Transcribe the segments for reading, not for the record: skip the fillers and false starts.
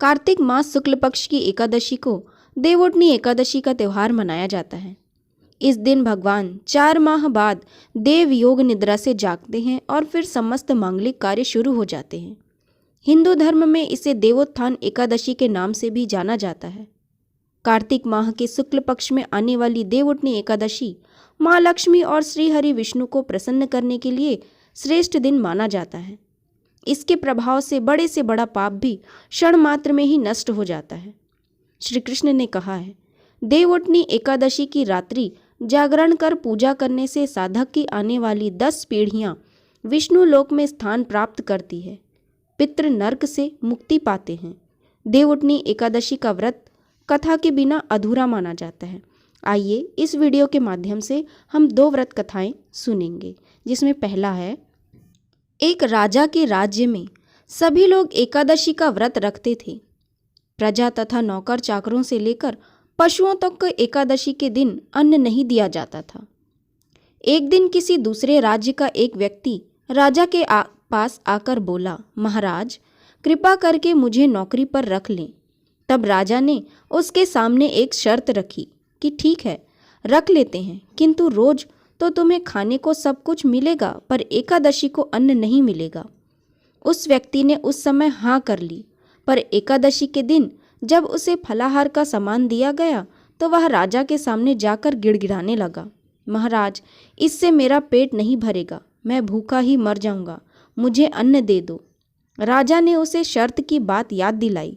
कार्तिक मास शुक्ल पक्ष की एकादशी को देवउठनी एकादशी का त्यौहार मनाया जाता है। इस दिन भगवान 4 माह बाद देव योग निद्रा से जागते हैं और फिर समस्त मांगलिक कार्य शुरू हो जाते हैं। हिंदू धर्म में इसे देवोत्थान एकादशी के नाम से भी जाना जाता है। कार्तिक माह के शुक्ल पक्ष में आने वाली देवउठनी एकादशी माँ लक्ष्मी और श्री हरि विष्णु को प्रसन्न करने के लिए श्रेष्ठ दिन माना जाता है। इसके प्रभाव से बड़ा पाप भी क्षण मात्र में ही नष्ट हो जाता है। श्री कृष्ण ने कहा है, देवउठनी एकादशी की रात्रि जागरण कर पूजा करने से साधक की आने वाली 10 पीढ़ियां विष्णु लोक में स्थान प्राप्त करती है। पितृ नरक से मुक्ति पाते हैं। देवउठनी एकादशी का व्रत कथा के बिना अधूरा माना जाता है। आइए इस वीडियो के माध्यम से हम 2 व्रत कथाएं सुनेंगे, जिसमें पहला है, एक राजा के राज्य में सभी लोग एकादशी का व्रत रखते थे। प्रजा तथा नौकर चाकरों से लेकर पशुओं तक को एकादशी के दिन अन्न नहीं दिया जाता था। एक दिन किसी दूसरे राज्य का एक व्यक्ति राजा के पास आकर बोला, महाराज कृपा करके मुझे नौकरी पर रख लें। तब राजा ने उसके सामने एक शर्त रखी कि ठीक है, रख लेते हैं, किंतु रोज तो तुम्हें खाने को सब कुछ मिलेगा, पर एकादशी को अन्न नहीं मिलेगा। उस व्यक्ति ने उस समय हाँ कर ली, पर एकादशी के दिन जब उसे फलाहार का सामान दिया गया तो वह राजा के सामने जाकर गिड़गिड़ाने लगा, महाराज इससे मेरा पेट नहीं भरेगा, मैं भूखा ही मर जाऊंगा, मुझे अन्न दे दो। राजा ने उसे शर्त की बात याद दिलाई,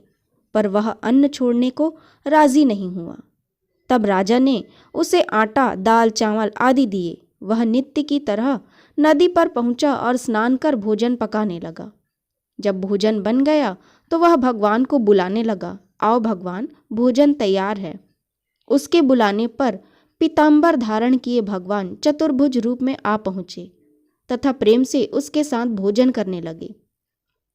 पर वह अन्न छोड़ने को राजी नहीं हुआ। तब राजा ने उसे आटा, दाल, चावल आदि दिए। वह नित्य की तरह नदी पर पहुंचा और स्नान कर भोजन पकाने लगा। जब भोजन बन गया तो वह भगवान को बुलाने लगा, आओ भगवान, भोजन तैयार है। उसके बुलाने पर पीतांबर धारण किए भगवान चतुर्भुज रूप में आ पहुँचे तथा प्रेम से उसके साथ भोजन करने लगे।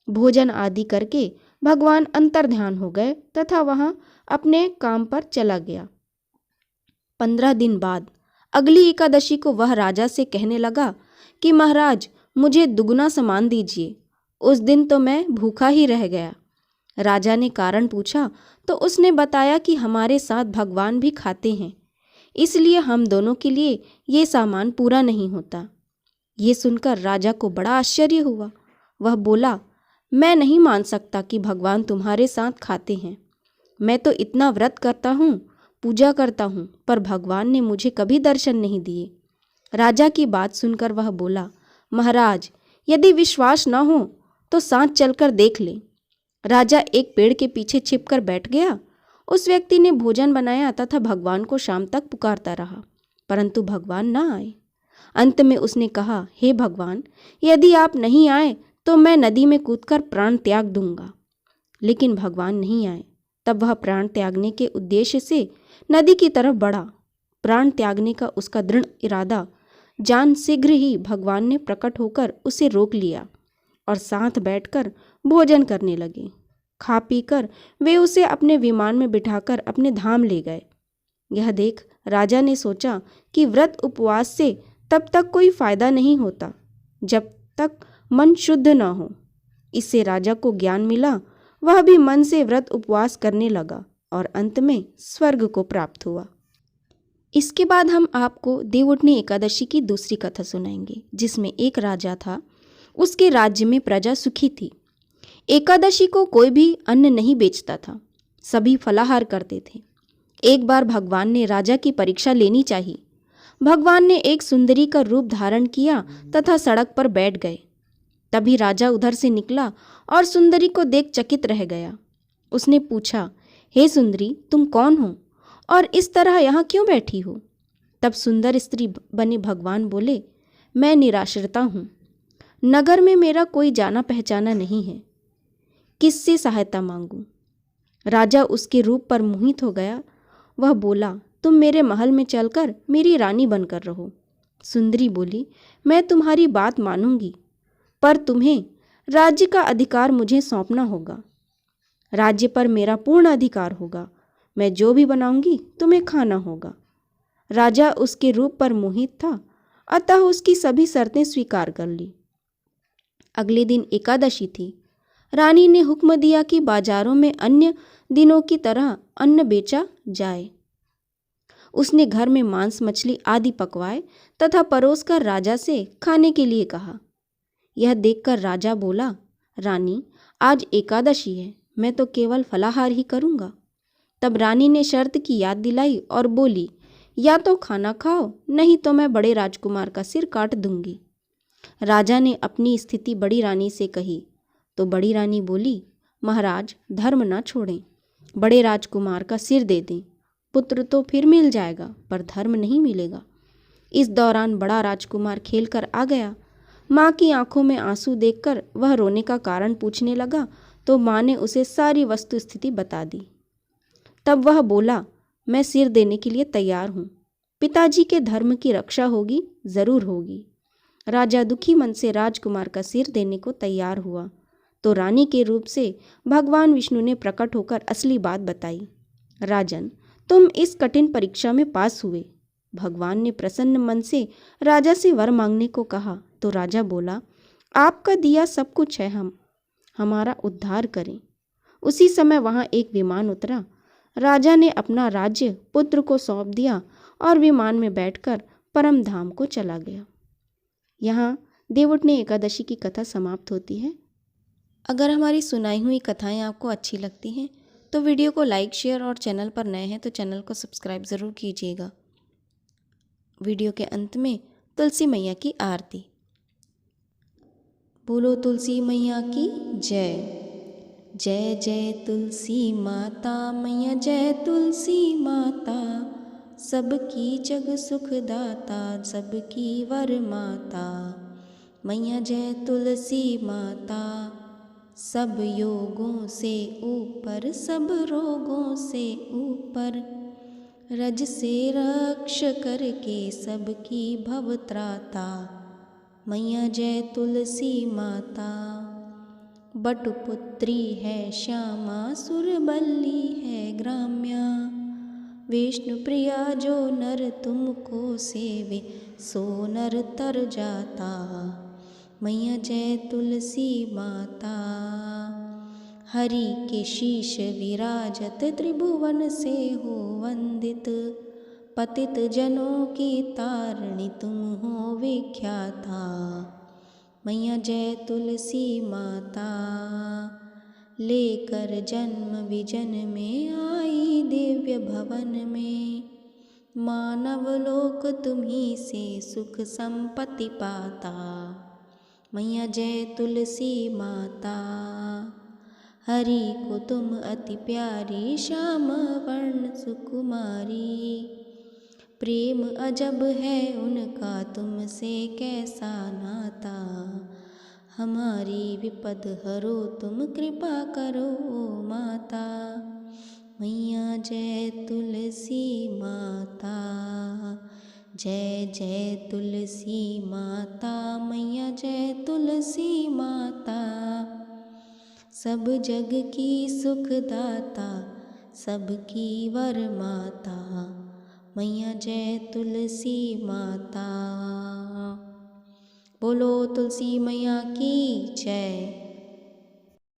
भोजन आदि करके भगवान अंतर्ध्यान हो गए तथा वहाँ अपने काम पर चला गया। 15 दिन बाद अगली एकादशी को वह राजा से कहने लगा कि महाराज मुझे दुगना सामान दीजिए। उस दिन तो मैं भूखा ही रह गया। राजा ने कारण पूछा तो उसने बताया कि हमारे साथ भगवान भी खाते हैं, इसलिए हम दोनों के लिए ये सामान पूरा नहीं होता। ये सुनकर राजा को बड़ा आश्चर्य हुआ। वह बोला, मैं नहीं मान सकता कि भगवान तुम्हारे साथ खाते हैं। मैं तो इतना व्रत करता हूँ, पूजा करता हूँ, पर भगवान ने मुझे कभी दर्शन नहीं दिए। राजा की बात सुनकर वह बोला, महाराज यदि विश्वास न हो तो साथ चलकर देख लें। राजा एक पेड़ के पीछे छिपकर बैठ गया। उस व्यक्ति ने भोजन बनाया तथा भगवान को शाम तक पुकारता रहा, परंतु भगवान न आए। अंत में उसने कहा, हे भगवान, यदि आप नहीं आए तो मैं नदी में कूदकर प्राण त्याग दूंगा। लेकिन भगवान नहीं आए। तब वह प्राण त्यागने के उद्देश्य से नदी की तरफ बढ़ा। प्राण त्यागने का उसका दृढ़ इरादा जान शीघ्र ही भगवान ने प्रकट होकर उसे रोक लिया और साथ बैठकर भोजन करने लगे। खा पीकर वे उसे अपने विमान में बिठाकर अपने धाम ले गए। यह देख राजा ने सोचा कि व्रत उपवास से तब तक कोई फायदा नहीं होता जब तक मन शुद्ध न हो। इससे राजा को ज्ञान मिला। वह भी मन से व्रत उपवास करने लगा और अंत में स्वर्ग को प्राप्त हुआ। इसके बाद हम आपको देवउठनी एकादशी की दूसरी कथा सुनाएंगे, जिसमें एक राजा था। उसके राज्य में प्रजा सुखी थी। एकादशी को कोई भी अन्न नहीं बेचता था, सभी फलाहार करते थे। एक बार भगवान ने राजा की परीक्षा लेनी चाहिए। भगवान ने एक सुंदरी का रूप धारण किया तथा सड़क पर बैठ गए। तभी राजा उधर से निकला और सुंदरी को देख चकित रह गया। उसने पूछा, हे सुंदरी, तुम कौन हो और इस तरह यहाँ क्यों बैठी हो? तब सुंदर स्त्री बने भगवान बोले, मैं निराश्रिता हूँ। नगर में मेरा कोई जाना पहचाना नहीं है, किससे सहायता मांगूं? राजा उसके रूप पर मोहित हो गया। वह बोला, तुम मेरे महल में चलकर मेरी रानी बनकर रहो। सुंदरी बोली, मैं तुम्हारी बात मानूंगी, पर तुम्हें राज्य का अधिकार मुझे सौंपना होगा। राज्य पर मेरा पूर्ण अधिकार होगा। मैं जो भी बनाऊंगी तुम्हें खाना होगा। राजा उसके रूप पर मोहित था, अतः उसकी सभी शर्तें स्वीकार कर ली। अगले दिन एकादशी थी। रानी ने हुक्म दिया कि बाजारों में अन्य दिनों की तरह अन्न बेचा जाए। उसने घर में मांस मछली आदि पकवाए तथा परोसकर राजा से खाने के लिए कहा। यह देखकर राजा बोला, रानी, आज एकादशी है, मैं तो केवल फलाहार ही करूँगा। तब रानी ने शर्त की याद दिलाई और बोली, या तो खाना खाओ, नहीं तो मैं बड़े राजकुमार का सिर काट दूंगी। राजा ने अपनी स्थिति बड़ी रानी से कही तो बड़ी रानी बोली, महाराज, धर्म ना छोड़ें, बड़े राजकुमार का सिर दे दें। पुत्र तो फिर मिल जाएगा पर धर्म नहीं मिलेगा। इस दौरान बड़ा राजकुमार खेल कर आ गया। माँ की आंखों में आंसू देखकर वह रोने का कारण पूछने लगा तो माँ ने उसे सारी वस्तु स्थिति बता दी। तब वह बोला, मैं सिर देने के लिए तैयार हूँ, पिताजी के धर्म की रक्षा होगी, जरूर होगी। राजा दुखी मन से राजकुमार का सिर देने को तैयार हुआ तो रानी के रूप से भगवान विष्णु ने प्रकट होकर असली बात बताई। राजन, तुम इस कठिन परीक्षा में पास हुए। भगवान ने प्रसन्न मन से राजा से वर मांगने को कहा तो राजा बोला, आपका दिया सब कुछ है, हम हमारा उद्धार करें। उसी समय वहां एक विमान उतरा। राजा ने अपना राज्य पुत्र को सौंप दिया और विमान में बैठकर परम धाम को चला गया। यहाँ देवउठनी एकादशी की कथा समाप्त होती है। अगर हमारी सुनाई हुई कथाएं आपको अच्छी लगती हैं तो वीडियो को लाइक, शेयर और चैनल पर नए हैं तो चैनल को सब्सक्राइब ज़रूर कीजिएगा। वीडियो के अंत में तुलसी मैया की आरती। बोलो तुलसी मैया की जय। जय जय तुलसी माता मैया, जय तुलसी माता, सबकी जग सुखदाता, सबकी वर माता। मैया जय तुलसी माता, सब योगों से ऊपर, सब रोगों से ऊपर, रज से रक्ष करके सबकी भवत्राता। मैया जय तुलसी माता, बटुपुत्री है श्यामा, सुरबल्ली है ग्राम्या, विष्णु प्रिया जो नर तुमको सेवे, सो नर तर जाता। मैया जय तुलसी माता, हरि के शीश विराजत, त्रिभुवन से हो वंदित, पतित जनों की तारणी तुम हो विख्याता। मैया जय तुलसी माता, लेकर जन्म विजन में आई दिव्य भवन में, मानव लोक तुम्ही से सुख संपत्ति पाता। मैया जय तुलसी माता, हरि को तुम अति प्यारी, श्याम वर्ण सुकुमारी, प्रेम अजब है उनका तुमसे कैसा नाता। हमारी विपद हरो तुम, कृपा करो ओ माता। मैया जय तुलसी माता, जय जय तुलसी माता, मैया जय तुलसी माता, सब जग की सुखदाता, सबकी वर माता। मैया जय तुलसी माता। बोलो तुलसी मैया की जय।